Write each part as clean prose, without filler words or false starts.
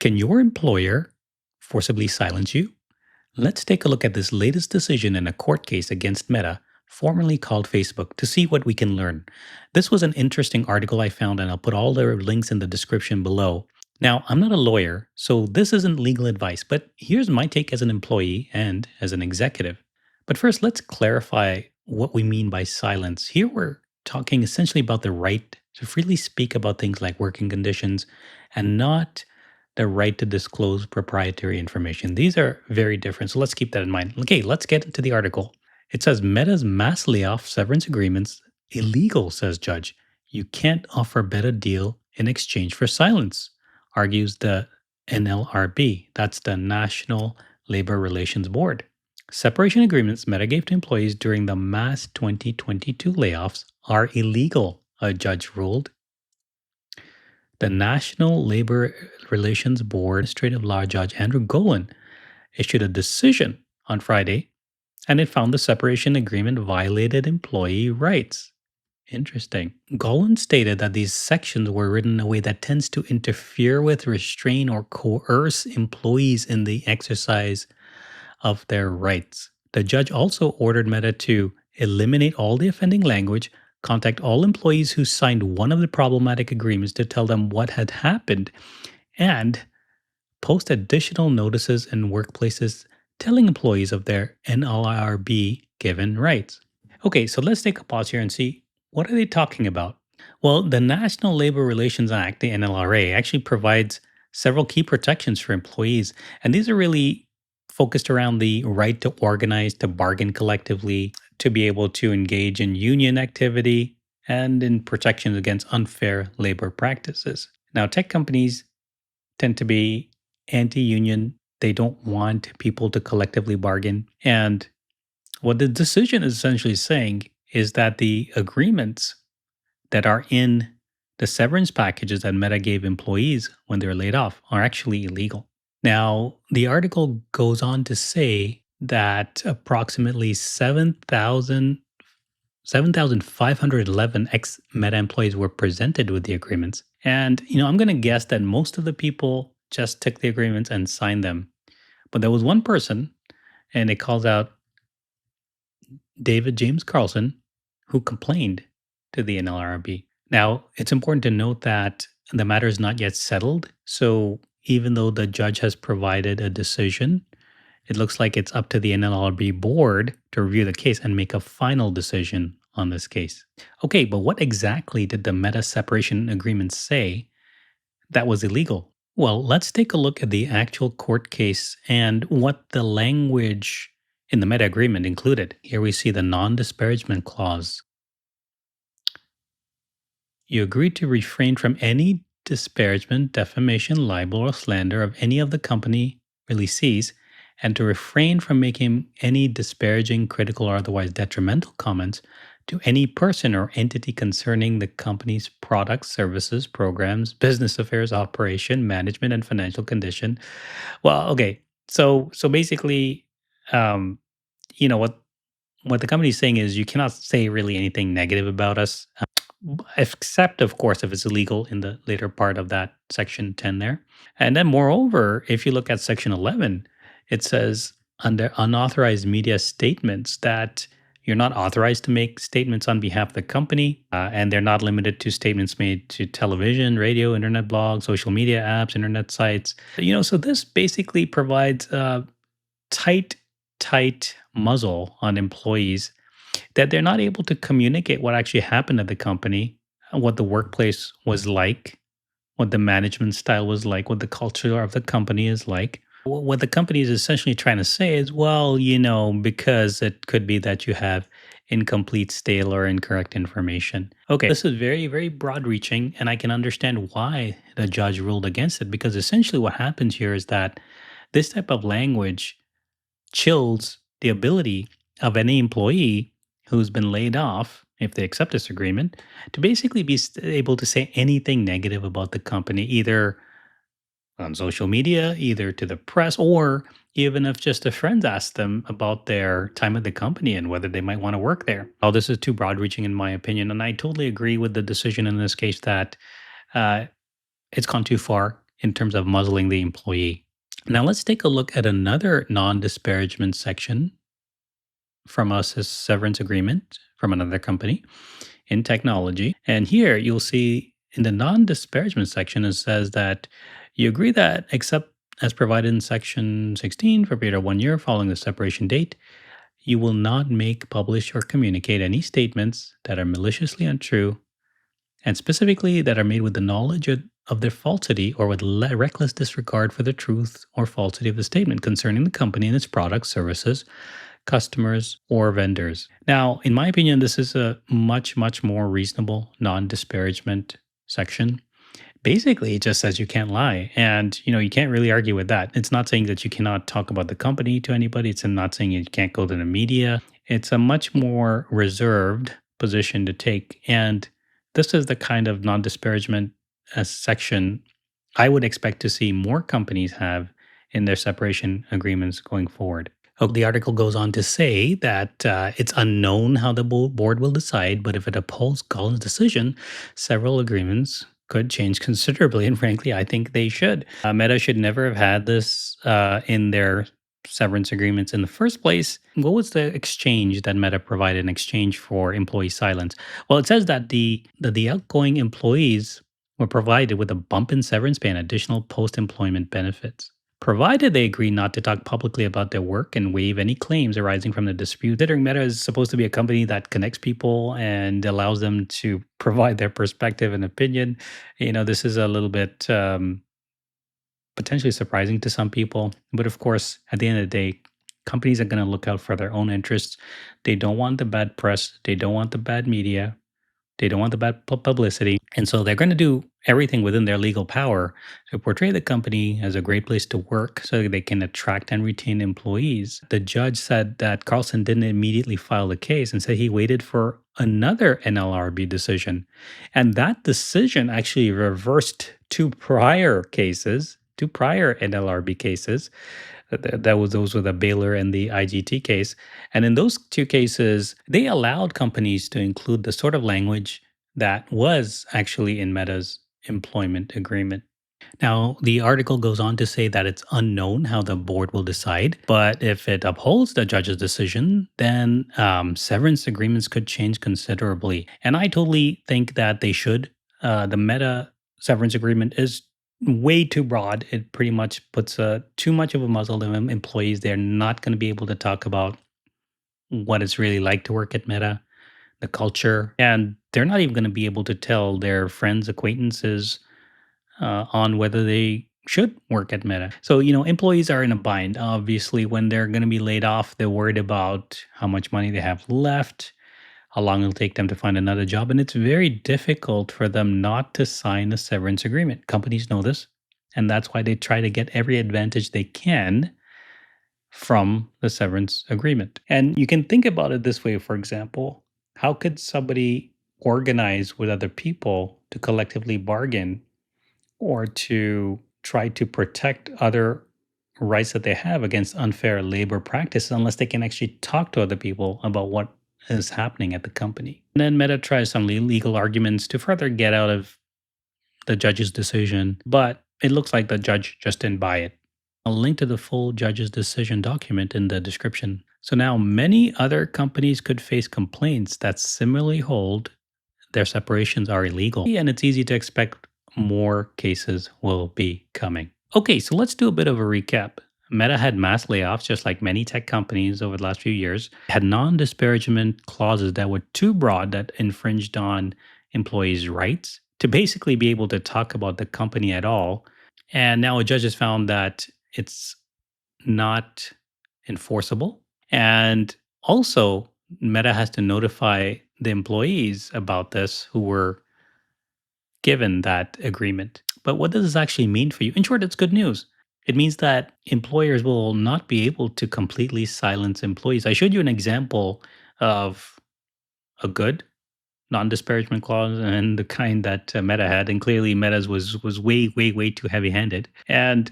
Can your employer forcibly silence you? Let's take a look at this latest decision in a court case against Meta, formerly called Facebook, to see what we can learn. This was an interesting article I found, and I'll put all the links in the description below. Now, I'm not a lawyer, so this isn't legal advice, but here's my take as an employee and as an executive. But first, let's clarify what we mean by silence. Here, we're talking essentially about the right to freely speak about things like working conditions and not the right to disclose proprietary information. These are very different. So let's keep that in mind. Okay, let's get into the article. It says Meta's mass layoff severance agreements illegal, says judge. You can't offer a better deal in exchange for silence, argues the NLRB. That's the National Labor Relations Board. Separation agreements Meta gave to employees during the mass 2022 layoffs are illegal, a judge ruled. The National Labor Relations Board Administrative Law Judge Andrew Golan issued a decision on Friday, and it found the separation agreement violated employee rights. Interesting. Golan stated that these sections were written in a way that tends to interfere with, restrain, or coerce employees in the exercise of their rights. The judge also ordered Meta to eliminate all the offending language, contact all employees who signed one of the problematic agreements to tell them what had happened, and post additional notices in workplaces telling employees of their NLRB given rights. Okay, so let's take a pause here and see what are they talking about? Well, the National Labor Relations Act, the NLRA, actually provides several key protections for employees, and these are really focused around the right to organize, to bargain collectively, to be able to engage in union activity, and in protections against unfair labor practices. Now, tech companies tend to be anti union. They don't want people to collectively bargain. And what the decision is essentially saying is that the agreements that are in the severance packages that Meta gave employees when they were laid off are actually illegal. Now, the article goes on to say that approximately 7,511 ex Meta employees were presented with the agreements. And, I'm going to guess that most of the people just took the agreements and signed them. But there was one person, and it calls out David James Carlson, who complained to the NLRB. Now, it's important to note that the matter is not yet settled. So even though the judge has provided a decision, it looks like it's up to the NLRB board to review the case and make a final decision on this case. Okay, but what exactly did the Meta separation agreement say that was illegal? Well, let's take a look at the actual court case and what the language in the Meta agreement included. Here we see the non-disparagement clause. You agree to refrain from any disparagement, defamation, libel, or slander of any of the company releasees, and to refrain from making any disparaging, critical, or otherwise detrimental comments to any person or entity concerning the company's products, services, programs, business affairs, operation, management, and financial condition. Well, okay. So basically, um, what the company is saying is you cannot say really anything negative about us, except of course if it's illegal in the later part of that section 10 there. And then moreover, if you look at section 11, it says under unauthorized media statements that you're not authorized to make statements on behalf of the company, and they're not limited to statements made to television, radio, internet blogs, social media apps, internet sites. So this basically provides a tight muzzle on employees that they're not able to communicate what actually happened at the company, what the workplace was like, what the management style was like, what the culture of the company is like. What the company is essentially trying to say is, well, because it could be that you have incomplete, stale, or incorrect information. Okay, this is very, very broad reaching, and I can understand why the judge ruled against it, because essentially what happens here is that this type of language chills the ability of any employee who's been laid off, if they accept this agreement, to basically be able to say anything negative about the company, either on social media, either to the press, or even if just a friend asks them about their time at the company and whether they might want to work there. Oh, this is too broad reaching, in my opinion. And I totally agree with the decision in this case that it's gone too far. in terms of muzzling the employee. Now, let's take a look at another non disparagement section from a severance agreement from another company in technology. And here you'll see in the non disparagement section, it says that you agree that, except as provided in section 16 for a period of 1 year following the separation date, you will not make, publish, or communicate any statements that are maliciously untrue and specifically that are made with the knowledge of their falsity or with reckless disregard for the truth or falsity of the statement concerning the company and its products, services, customers, or vendors. Now, in my opinion, this is a much, much more reasonable non disparagement section. Basically, it just says you can't lie. And, you can't really argue with that. It's not saying that you cannot talk about the company to anybody. It's not saying you can't go to the media. It's a much more reserved position to take. And this is the kind of non disparagement section I would expect to see more companies have in their separation agreements going forward. Oh, the article goes on to say that it's unknown how the board will decide, but if it upholds Collins' decision, several agreements could change considerably. And frankly, I think they should. Meta should never have had this in their severance agreements in the first place. What was the exchange that Meta provided in exchange for employee silence? Well, it says that the outgoing employees were provided with a bump in severance pay and additional post-employment benefits, provided they agree not to talk publicly about their work and waive any claims arising from the dispute. Considering Meta is supposed to be a company that connects people and allows them to provide their perspective and opinion, this is a little bit potentially surprising to some people. But of course, at the end of the day, companies are going to look out for their own interests. They don't want the bad press, they don't want the bad media, they don't want the bad publicity. And so they're going to do everything within their legal power to portray the company as a great place to work so that they can attract and retain employees. The judge said that Carlson didn't immediately file the case and said he waited for another NLRB decision. And that decision actually reversed two prior NLRB cases. Those were the Baylor and the IGT case. And in those two cases, they allowed companies to include the sort of language that was actually in Meta's employment agreement. Now, the article goes on to say that it's unknown how the board will decide, but if it upholds the judge's decision, then severance agreements could change considerably. And I totally think that they should. The Meta severance agreement is way too broad. It pretty much puts too much of a muzzle on employees. They're not going to be able to talk about what it's really like to work at Meta, the culture, and they're not even going to be able to tell their friends, acquaintances on whether they should work at Meta. So, employees are in a bind. Obviously, when they're going to be laid off, they're worried about how much money they have left, how long it'll take them to find another job. And it's very difficult for them not to sign a severance agreement. Companies know this. And that's why they try to get every advantage they can from the severance agreement. And you can think about it this way, for example, how could somebody organize with other people to collectively bargain or to try to protect other rights that they have against unfair labor practices unless they can actually talk to other people about what is happening at the company? And then Meta tries some legal arguments to further get out of the judge's decision, but it looks like the judge just didn't buy it. I'll link to the full judge's decision document in the description. So now many other companies could face complaints that similarly hold their separations are illegal. And it's easy to expect more cases will be coming. Okay, so let's do a bit of a recap. Meta had mass layoffs, just like many tech companies over the last few years, had non disparagement clauses that were too broad that infringed on employees' rights to basically be able to talk about the company at all. And now a judge has found that it's not enforceable. And also, Meta has to notify the employees about this who were given that agreement. But what does this actually mean for you? In short, it's good news. It means that employers will not be able to completely silence employees. I showed you an example of a good non-disparagement clause and the kind that Meta had, and clearly Meta's was way, way, way too heavy-handed. And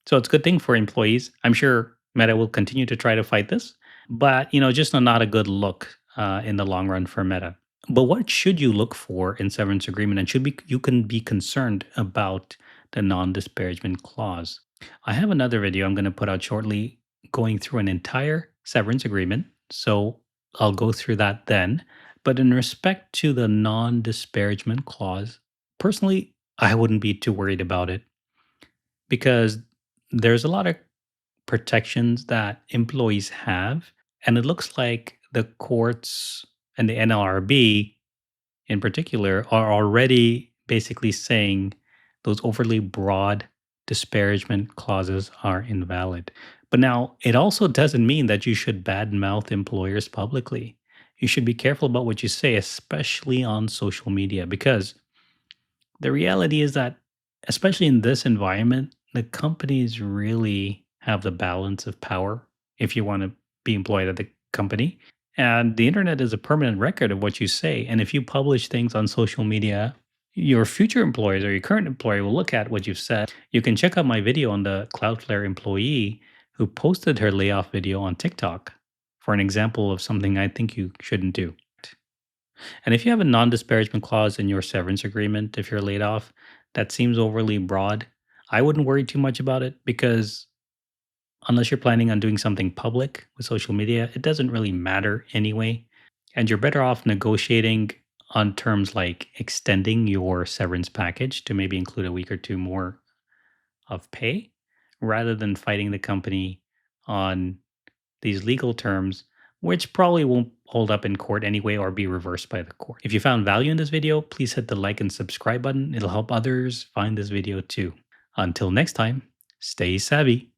so it's a good thing for employees. I'm sure Meta will continue to try to fight this, but just not a good look in the long run for Meta. But what should you look for in severance agreement, and should be you can be concerned about the non disparagement clause. I have another video I'm going to put out shortly going through an entire severance agreement. So I'll go through that then. But in respect to the non disparagement clause, personally, I wouldn't be too worried about it because there's a lot of protections that employees have. And it looks like the courts and the NLRB in particular are already basically saying those overly broad disparagement clauses are invalid. But now it also doesn't mean that you should badmouth employers publicly. You should be careful about what you say, especially on social media, because the reality is that, especially in this environment, the companies really have the balance of power if you want to be employed at the company. And the internet is a permanent record of what you say. And if you publish things on social media, your future employers or your current employer will look at what you've said. You can check out my video on the Cloudflare employee who posted her layoff video on TikTok for an example of something I think you shouldn't do. And if you have a non disparagement clause in your severance agreement, if you're laid off, that seems overly broad. I wouldn't worry too much about it because unless you're planning on doing something public with social media, it doesn't really matter anyway. And you're better off negotiating on terms like extending your severance package to maybe include a week or two more of pay rather than fighting the company on these legal terms, which probably won't hold up in court anyway or be reversed by the court. If you found value in this video, please hit the like and subscribe button. It'll help others find this video too. Until next time, stay savvy.